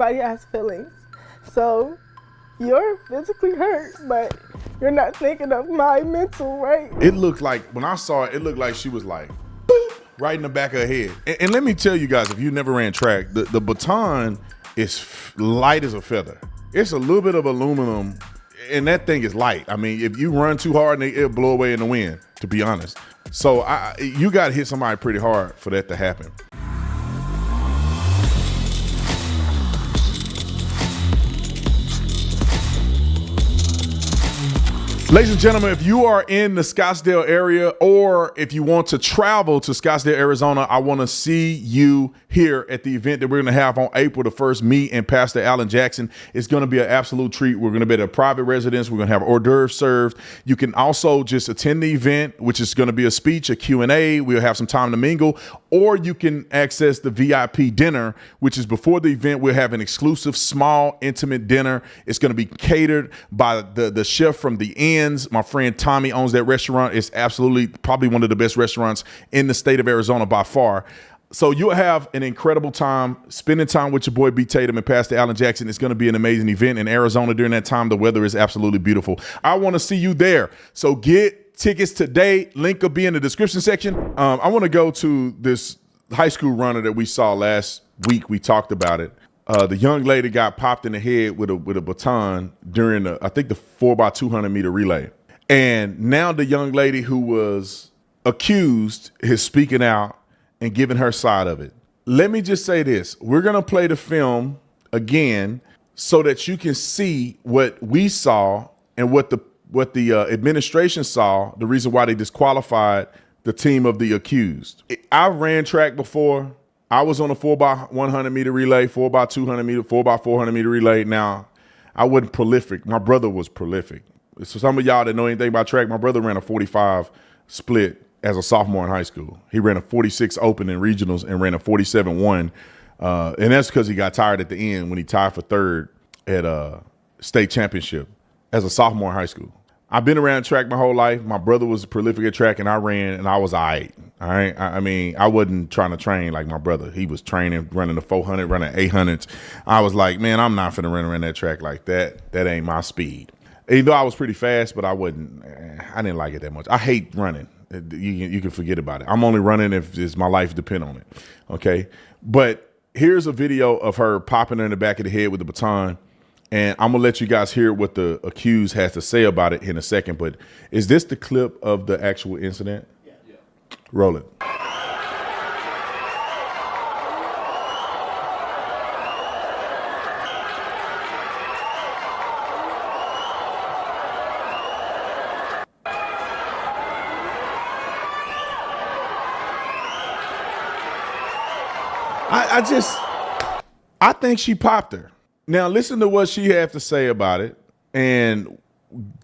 everybody has feelings. So you're physically hurt, but you're not thinking of my mental, right? It looked like, when I saw it, it looked like she was like, boop, right in the back of her head. And let me tell you guys, if you never ran track, the baton is light as a feather. It's a little bit of aluminum, and that thing is light. I mean, if you run too hard, it'll blow away in the wind, to be honest. So you got to hit somebody pretty hard for that to happen. Ladies and gentlemen, if you are in the Scottsdale area, or if you want to travel to Scottsdale, Arizona, I want to see you here at the event that we're going to have on April the 1st. Me and Pastor Alan Jackson. It's going to be an absolute treat. We're going to be at a private residence. We're going to have hors d'oeuvres served. You can also just attend the event, which is going to be a speech, a Q&A. We'll have some time to mingle, or you can access the VIP dinner, which is before the event. We'll have an exclusive, small, intimate dinner. It's going to be catered by the chef from the Inn. My friend Tommy owns that restaurant. It's absolutely probably one of the best restaurants in the state of Arizona by far. So you'll have an incredible time spending time with your boy B. Tatum and Pastor Alan Jackson. It's going to be an amazing event in Arizona during that time. The weather is absolutely beautiful. I want to see you there. So get tickets today. Link will be in the description section. I want to go to this high school runner that we saw last week. We talked about it. The young lady got popped in the head with a baton during I think the 4x200 meter relay. And now the young lady who was accused is speaking out and giving her side of it. Let me just say this. We're going to play the film again so that you can see what we saw and what the administration saw, the reason why they disqualified the team of the accused. I ran track before. I was on a 4x100 meter relay, 4x200 meter, 4x400 meter relay. Now, I wasn't prolific. My brother was prolific. So some of y'all that know anything about track, my brother ran a 45 split as a sophomore in high school. He ran a 46 open in regionals and ran a 47-1. And that's because he got tired at the end when he tied for third at a state championship as a sophomore in high school. I've been around track my whole life. My brother was prolific at track, and I ran, and I was all right. All right. I mean, I wasn't trying to train like my brother. He was training, running the 400, running 800s. I was like, man, I'm not finna run around that track like that. That ain't my speed. Even though I was pretty fast, but I didn't like it that much. I hate running. You can forget about it. I'm only running if my life depend on it. Okay. But here's a video of her popping her in the back of the head with the baton. And I'm going to let you guys hear what the accused has to say about it in a second. But is this the clip of the actual incident? Yeah. Roll it. I think she popped her. Now, listen to what she had to say about it, and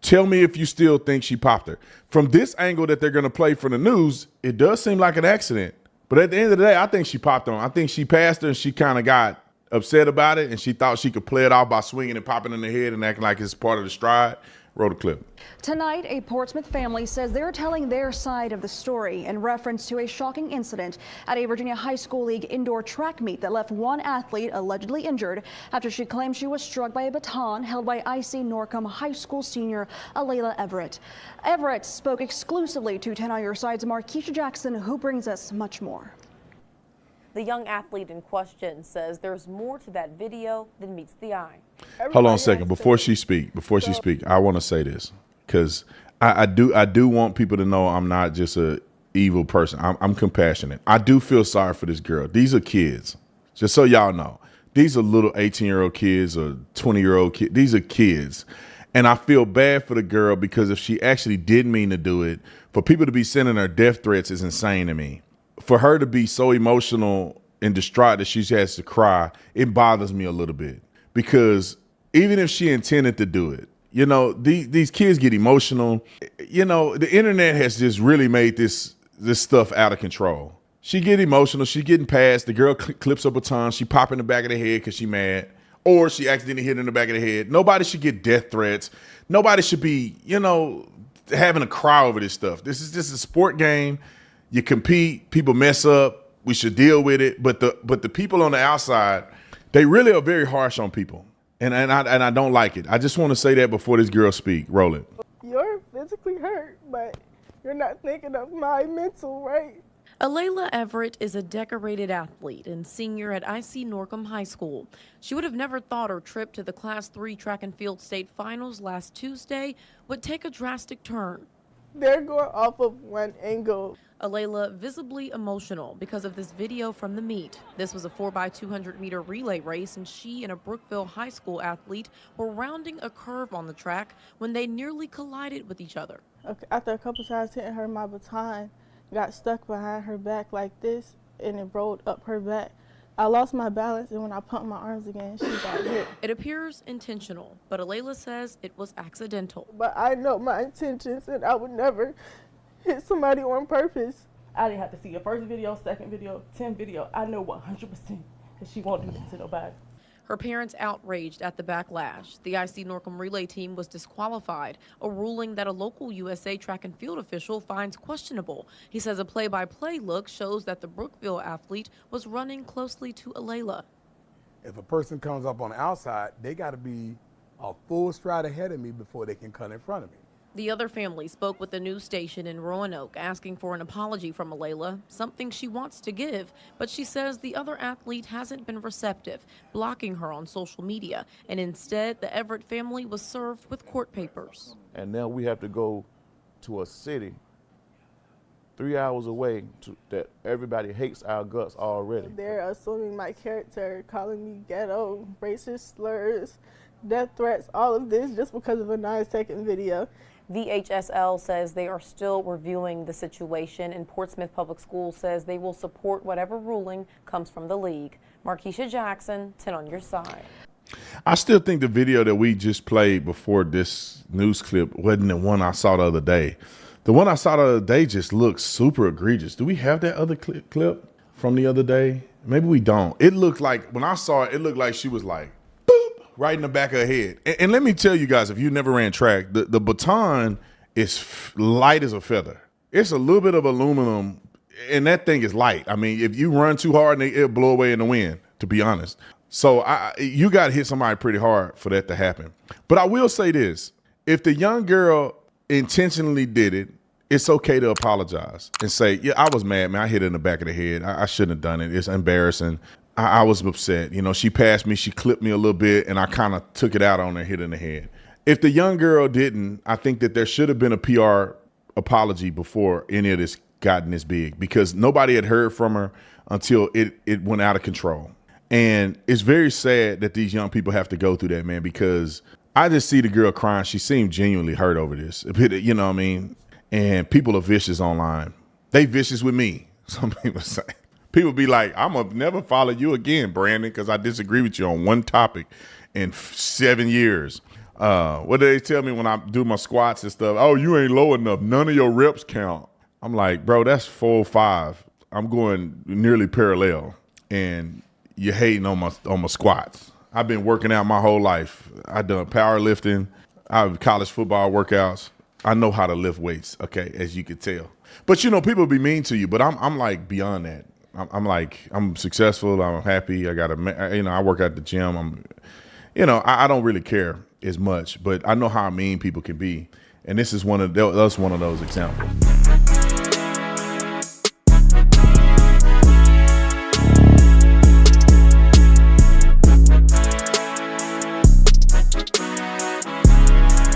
tell me if you still think she popped her. From this angle that they're going to play for the news, it does seem like an accident. But at the end of the day, I think she popped her. I think she passed her, and she kind of got upset about it, and she thought she could play it off by swinging and popping in the head and acting like it's part of the stride. Roll the clip. Tonight, a Portsmouth family says they're telling their side of the story in reference to a shocking incident at a Virginia High School League indoor track meet that left one athlete allegedly injured after she claimed she was struck by a baton held by IC Norcom High School senior Alaila Everett. Everett spoke exclusively to 10 on Your Side's Markeisha Jackson, who brings us much more. The young athlete in question says there's more to that video than meets the eye. Hold on a second. Before she speak, I want to say this, because I do want people to know I'm not just a evil person. I'm compassionate. I do feel sorry for this girl. These are kids. Just so y'all know, these are little 18-year-old kids or 20-year-old kids. These are kids. And I feel bad for the girl, because if she actually did mean to do it, for people to be sending her death threats is insane to me. For her to be so emotional and distraught that she has to cry, it bothers me a little bit, because even if she intended to do it, you know, these kids get emotional. You know, the internet has just really made this stuff out of control. She get emotional. She getting past. The girl clips her baton. She pop in the back of the head because she mad, or she accidentally hit in the back of the head. Nobody should get death threats. Nobody should be, you know, having a cry over this stuff. This is just a sport game. You compete, people mess up, we should deal with it. But the people on the outside, They really are very harsh on people. And I don't like it. I just want to say that before this girl speak. Roll it. You're physically hurt, but you're not thinking of my mental, right? Alaila Everett is a decorated athlete and senior at Norcom High School. She would have never thought her trip to the Class 3 track and field state finals last Tuesday would take a drastic turn. They're going off of one angle. Alaila visibly emotional because of this video from the meet. This was a 4x200 meter relay race, and she and a Brookville High School athlete were rounding a curve on the track when they nearly collided with each other. Okay, after a couple times hitting her, my baton got stuck behind her back like this, and it rolled up her back. I lost my balance, and when I pumped my arms again, she got hit. It appears intentional, but Alaila says it was accidental. But I know my intentions, and I would never hit somebody on purpose. I didn't have to see your first video, second video, 10th video. I know 100% that she won't do this to nobody. Her parents outraged at the backlash. The Norcom relay team was disqualified, a ruling that a local USA track and field official finds questionable. He says a play-by-play look shows that the Brookville athlete was running closely to Alaila. If a person comes up on the outside, they got to be a full stride ahead of me before they can cut in front of me. The other family spoke with the news station in Roanoke asking for an apology from Alaila, something she wants to give, but she says the other athlete hasn't been receptive, blocking her on social media, and instead the Everett family was served with court papers. And now we have to go to a city 3 hours away that everybody hates our guts already. They're assuming my character, calling me ghetto, racist slurs, death threats, all of this just because of a 9-second video. VHSL says they are still reviewing the situation, and Portsmouth Public Schools says they will support whatever ruling comes from the league. Markeisha Jackson, 10 on your side. I still think the video that we just played before this news clip wasn't the one I saw the other day. The one I saw the other day just looks super egregious. Do we have that other clip from the other day? Maybe we don't. It looked like, when I saw it, it looked like she was like, right in the back of her head. And let me tell you guys, if you never ran track, the baton is light as a feather. It's a little bit of aluminum, and that thing is light. I mean, if you run too hard, it'll blow away in the wind, to be honest. So you got to hit somebody pretty hard for that to happen. But I will say this. If the young girl intentionally did it, it's okay to apologize and say, yeah, I was mad, man. I hit her in the back of the head. I shouldn't have done it. It's embarrassing. I was upset. You know, she passed me, she clipped me a little bit, and I kind of took it out on her, hit her in the head. If the young girl didn't, I think that there should have been a PR apology before any of this gotten this big, because nobody had heard from her until it went out of control. And it's very sad that these young people have to go through that, man, because I just see the girl crying. She seemed genuinely hurt over this. You know what I mean? And people are vicious online. They vicious with me, some people say. People be like, I'm going to never follow you again, Brandon, because I disagree with you on one topic in 7 years. What do they tell me when I do my squats and stuff? Oh, you ain't low enough. None of your reps count. I'm like, bro, that's 4 or 5. I'm going nearly parallel, and you're hating on my squats. I've been working out my whole life. I've done powerlifting. I've college football workouts. I know how to lift weights, okay, as you can tell. But, you know, people be mean to you, but I'm like beyond that. I'm successful. I'm happy. I work at the gym. I don't really care as much, but I know how mean people can be. And this is one of those examples.